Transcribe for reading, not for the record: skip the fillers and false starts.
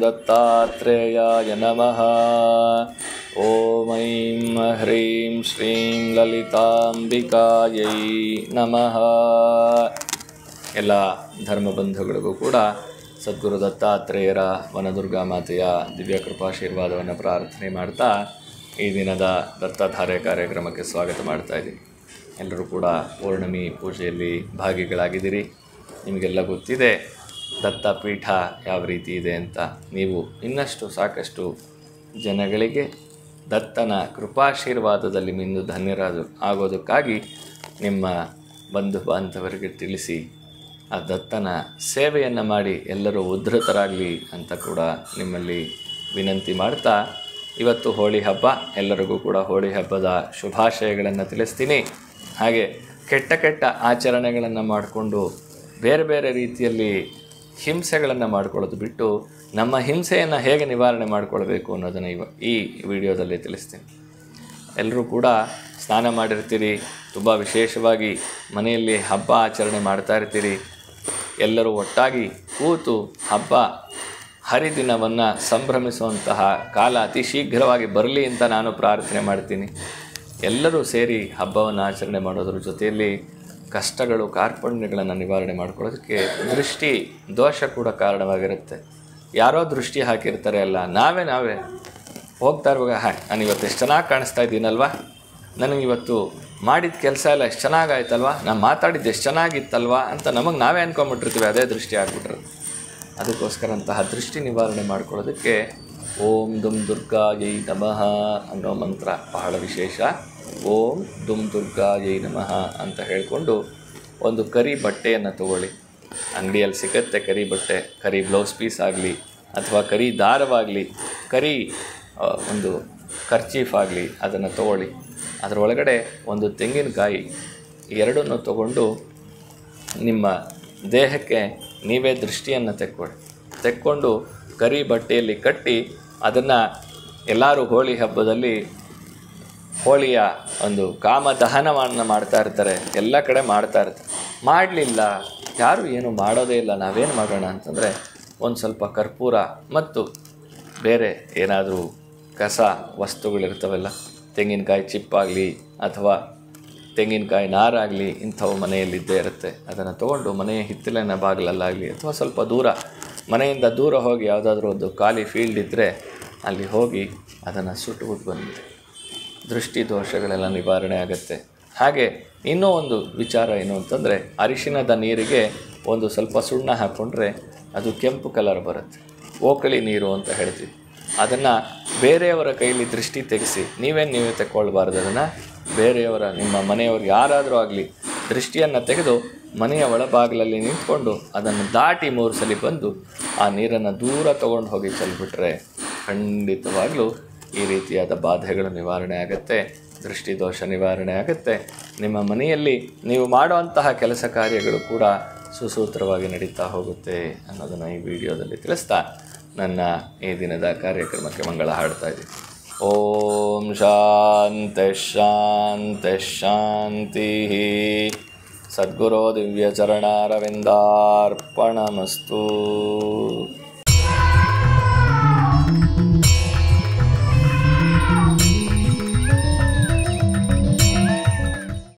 ಸದ್ಗುರುದತ್ತಾತ್ರೇಯಾಯ ನಮಃ. ಓಂ ಐಂ ಹ್ರೀಂ ಶ್ರೀಂ ಲಲಿತಾಂಬಿಕಾಯೈ ನಮಃ. ಎಲ್ಲ ಧರ್ಮಬಂಧುಗಳಿಗೂ ಕೂಡ ಸದ್ಗುರು ದತ್ತಾತ್ರೇಯರ ವನದುರ್ಗಾ ಮಾತೆಯ ದಿವ್ಯ ಕೃಪಾಶೀರ್ವಾದವನ್ನು ಪ್ರಾರ್ಥನೆ ಮಾಡ್ತಾ ಈ ದಿನದ ದತ್ತಧಾರೆ ಕಾರ್ಯಕ್ರಮಕ್ಕೆ ಸ್ವಾಗತ ಮಾಡ್ತಾ ಇದ್ದೀನಿ. ಎಲ್ಲರೂ ಕೂಡ ಪೌರ್ಣಮಿ ಪೂಜೆಯಲ್ಲಿ ಭಾಗಿಗಳಾಗಿದ್ದೀರಿ. ನಿಮಗೆಲ್ಲ ಗೊತ್ತಿದೆ ದತ್ತಪೀಠ ಯಾವ ರೀತಿ ಇದೆ ಅಂತ. ನೀವು ಇನ್ನಷ್ಟು ಸಾಕಷ್ಟು ಜನಗಳಿಗೆ ದತ್ತನ ಕೃಪಾಶೀರ್ವಾದದಲ್ಲಿ ಮಿಂದು ಆಗೋದಕ್ಕಾಗಿ ನಿಮ್ಮ ಬಂಧು ಬಾಂಧವರಿಗೆ ತಿಳಿಸಿ ಆ ದತ್ತನ ಸೇವೆಯನ್ನು ಮಾಡಿ ಎಲ್ಲರೂ ಉದ್ಧತರಾಗಲಿ ಅಂತ ಕೂಡ ನಿಮ್ಮಲ್ಲಿ ವಿನಂತಿ ಮಾಡ್ತಾ, ಇವತ್ತು ಹೋಳಿ ಹಬ್ಬ. ಎಲ್ಲರಿಗೂ ಕೂಡ ಹೋಳಿ ಹಬ್ಬದ ಶುಭಾಶಯಗಳನ್ನು ತಿಳಿಸ್ತೀನಿ. ಹಾಗೆ ಕೆಟ್ಟ ಕೆಟ್ಟ ಆಚರಣೆಗಳನ್ನು ಮಾಡಿಕೊಂಡು ಬೇರೆ ಬೇರೆ ರೀತಿಯಲ್ಲಿ ಹಿಂಸೆಗಳನ್ನು ಮಾಡ್ಕೊಳ್ಳೋದು ಬಿಟ್ಟು ನಮ್ಮ ಹಿಂಸೆಯನ್ನು ಹೇಗೆ ನಿವಾರಣೆ ಮಾಡಿಕೊಳ್ಬೇಕು ಅನ್ನೋದನ್ನು ಈ ವಿಡಿಯೋದಲ್ಲಿ ತಿಳಿಸ್ತೀನಿ. ಎಲ್ಲರೂ ಕೂಡ ಸ್ನಾನ ಮಾಡಿರ್ತೀರಿ, ತುಂಬ ವಿಶೇಷವಾಗಿ ಮನೆಯಲ್ಲಿ ಹಬ್ಬ ಆಚರಣೆ ಮಾಡ್ತಾ ಇರ್ತೀರಿ. ಎಲ್ಲರೂ ಒಟ್ಟಾಗಿ ಕೂತು ಹಬ್ಬ ಹರಿದಿನವನ್ನು ಸಂಭ್ರಮಿಸುವಂತಹ ಕಾಲ ಅತಿ ಶೀಘ್ರವಾಗಿ ಬರಲಿ ಅಂತ ನಾನು ಪ್ರಾರ್ಥನೆ ಮಾಡ್ತೀನಿ. ಎಲ್ಲರೂ ಸೇರಿ ಹಬ್ಬವನ್ನು ಆಚರಣೆ ಮಾಡೋದ್ರ ಜೊತೆಯಲ್ಲಿ ಕಷ್ಟಗಳು ಕಾರ್ಪಣ್ಯಗಳನ್ನು ನಿವಾರಣೆ ಮಾಡ್ಕೊಳ್ಳೋದಕ್ಕೆ ದೃಷ್ಟಿ ದೋಷ ಕೂಡ ಕಾರಣವಾಗಿರುತ್ತೆ. ಯಾರೋ ದೃಷ್ಟಿ ಹಾಕಿರ್ತಾರೆ, ಅಲ್ಲ ನಾವೇ ಹೋಗ್ತಾ ಇರುವಾಗ ನಾನು ಇವತ್ತು ಎಷ್ಟು ಚೆನ್ನಾಗಿ ಕಾಣಿಸ್ತಾ ಇದ್ದೀನಲ್ವ, ನನಗಿವತ್ತು ಮಾಡಿದ ಕೆಲಸ ಎಲ್ಲ ಎಷ್ಟು ಚೆನ್ನಾಗಾಯ್ತಲ್ವ, ನಾನು ಮಾತಾಡಿದ್ದು ಎಷ್ಟು ಚೆನ್ನಾಗಿತ್ತಲ್ವ ಅಂತ ನಮಗೆ ನಾವೇ ಅಂದ್ಕೊಂಬಿಟ್ಟಿರ್ತೀವಿ. ಅದೇ ದೃಷ್ಟಿ ಆಗಿಬಿಟ್ರೆ ಅದಕ್ಕೋಸ್ಕರ ಅಂತಹ ದೃಷ್ಟಿ ನಿವಾರಣೆ ಮಾಡ್ಕೊಳ್ಳೋದಕ್ಕೆ ಓಂ ದುಂ ದುರ್ಗಾಯೈ ನಮಃ ಅನ್ನೋ ಮಂತ್ರ ಬಹಳ ವಿಶೇಷ. ಓಂ ದುಂ ದುರ್ಗಾಯೈ ನಮಃ ಅಂತ ಹೇಳಿಕೊಂಡು ಒಂದು ಕರಿ ಬಟ್ಟೆಯನ್ನು ತಗೊಳ್ಳಿ. ಅಂಗಡಿಯಲ್ಲಿ ಸಿಗುತ್ತೆ ಕರಿ ಬಟ್ಟೆ, ಕರಿ ಬ್ಲೌಸ್ ಪೀಸ್ ಆಗಲಿ ಅಥವಾ ಕರಿ ದಾರವಾಗಲಿ, ಕರಿ ಒಂದು ಕರ್ಚೀಫ್ ಆಗಲಿ, ಅದನ್ನು ತಗೊಳ್ಳಿ. ಅದರೊಳಗಡೆ ಒಂದು ತೆಂಗಿನಕಾಯಿ ಎರಡನ್ನು ತಗೊಂಡು ನಿಮ್ಮ ದೇಹಕ್ಕೆ ನೀವೇ ದೃಷ್ಟಿಯನ್ನು ತೆಕ್ಕೊಂಡು ಕರಿ ಬಟ್ಟೆಯಲ್ಲಿ ಕಟ್ಟಿ ಅದನ್ನು ಎಲ್ಲರೂ ಹೋಳಿ ಹಬ್ಬದಲ್ಲಿ ಹೋಳಿಯ ಒಂದು ಕಾಮದಹನವನ್ನು ಮಾಡ್ತಾ ಇರ್ತಾರೆ, ಎಲ್ಲ ಕಡೆ ಮಾಡ್ತಾ ಇರ್ತಾರೆ. ಮಾಡಲಿಲ್ಲ, ಯಾರು ಏನು ಮಾಡೋದೇ ಇಲ್ಲ, ನಾವೇನು ಮಾಡೋಣ ಅಂತಂದರೆ ಒಂದು ಸ್ವಲ್ಪ ಕರ್ಪೂರ ಮತ್ತು ಬೇರೆ ಏನಾದರೂ ಕಸ ವಸ್ತುಗಳಿರ್ತವಲ್ಲ, ತೆಂಗಿನಕಾಯಿ ಚಿಪ್ಪಾಗಲಿ ಅಥವಾ ತೆಂಗಿನಕಾಯಿ ನಾರಾಗಲಿ, ಇಂಥವು ಮನೆಯಲ್ಲಿದ್ದೇ ಇರುತ್ತೆ. ಅದನ್ನು ತೊಗೊಂಡು ಮನೆಯ ಹಿತ್ತಲಿನ ಬಾಗಿಲಲ್ಲಾಗಲಿ ಅಥವಾ ಸ್ವಲ್ಪ ದೂರ ಮನೆಯಿಂದ ದೂರ ಹೋಗಿ ಯಾವುದಾದ್ರೂ ಒಂದು ಖಾಲಿ ಫೀಲ್ಡ್ ಇದ್ದರೆ ಅಲ್ಲಿ ಹೋಗಿ ಅದನ್ನು ಸುಟ್ಟುಬಿಟ್ಟು ಬಂದಿದೆ. ದೃಷ್ಟಿ ದೋಷಗಳೆಲ್ಲ ನಿವಾರಣೆ ಆಗುತ್ತೆ. ಹಾಗೆ ಇನ್ನೂ ಒಂದು ವಿಚಾರ ಏನು ಅಂತಂದರೆ, ಅರಿಶಿಣದ ನೀರಿಗೆ ಒಂದು ಸ್ವಲ್ಪ ಸುಣ್ಣ ಹಾಕ್ಕೊಂಡ್ರೆ ಅದು ಕೆಂಪು ಕಲರ್ ಬರುತ್ತೆ. ಓಕಳಿ ನೀರು ಅಂತ ಹೇಳ್ತೀವಿ. ಅದನ್ನು ಬೇರೆಯವರ ಕೈಲಿ ದೃಷ್ಟಿ ತೆಗೆಸಿ, ನೀವೇ ತೆಕ್ಕೊಳ್ಬಾರ್ದು. ಅದನ್ನು ಬೇರೆಯವರ, ನಿಮ್ಮ ಮನೆಯವರು ಯಾರಾದರೂ ಆಗಲಿ ದೃಷ್ಟಿಯನ್ನು ತೆಗೆದು ಮನೆಯ ಒಳಬಾಗಿಲಲ್ಲಿ ನಿಂತ್ಕೊಂಡು ಅದನ್ನು ದಾಟಿ 3 ಸಲ ಬಂದು ಆ ನೀರನ್ನು ದೂರ ತೊಗೊಂಡು ಹೋಗಿ ಚೆಲ್ಬಿಟ್ರೆ ಖಂಡಿತವಾಗಲೂ ಈ ರೀತಿಯಾದ ಬಾಧೆಗಳು ನಿವಾರಣೆ ಆಗುತ್ತೆ, ದೃಷ್ಟಿದೋಷ ನಿವಾರಣೆ ಆಗುತ್ತೆ. ನಿಮ್ಮ ಮನೆಯಲ್ಲಿ ನೀವು ಮಾಡುವಂತಹ ಕೆಲಸ ಕಾರ್ಯಗಳು ಕೂಡ ಸುಸೂತ್ರವಾಗಿ ನಡೀತಾ ಹೋಗುತ್ತೆ ಅನ್ನೋದನ್ನು ಈ ವಿಡಿಯೋದಲ್ಲಿ ತಿಳಿಸ್ತಾ ನನ್ನ ಈ ದಿನದ ಕಾರ್ಯಕ್ರಮಕ್ಕೆ ಮಂಗಳ ಹಾಡ್ತಾ ಇದ್ದೀನಿ. ಓಂ ಶಾಂತಿ ಶಾಂತಿ ಶಾಂತಿ. ಸದ್ಗುರೋ ದಿವ್ಯಚರಣಾರವಿಂದಾರ್ಪಣಮಸ್ತು.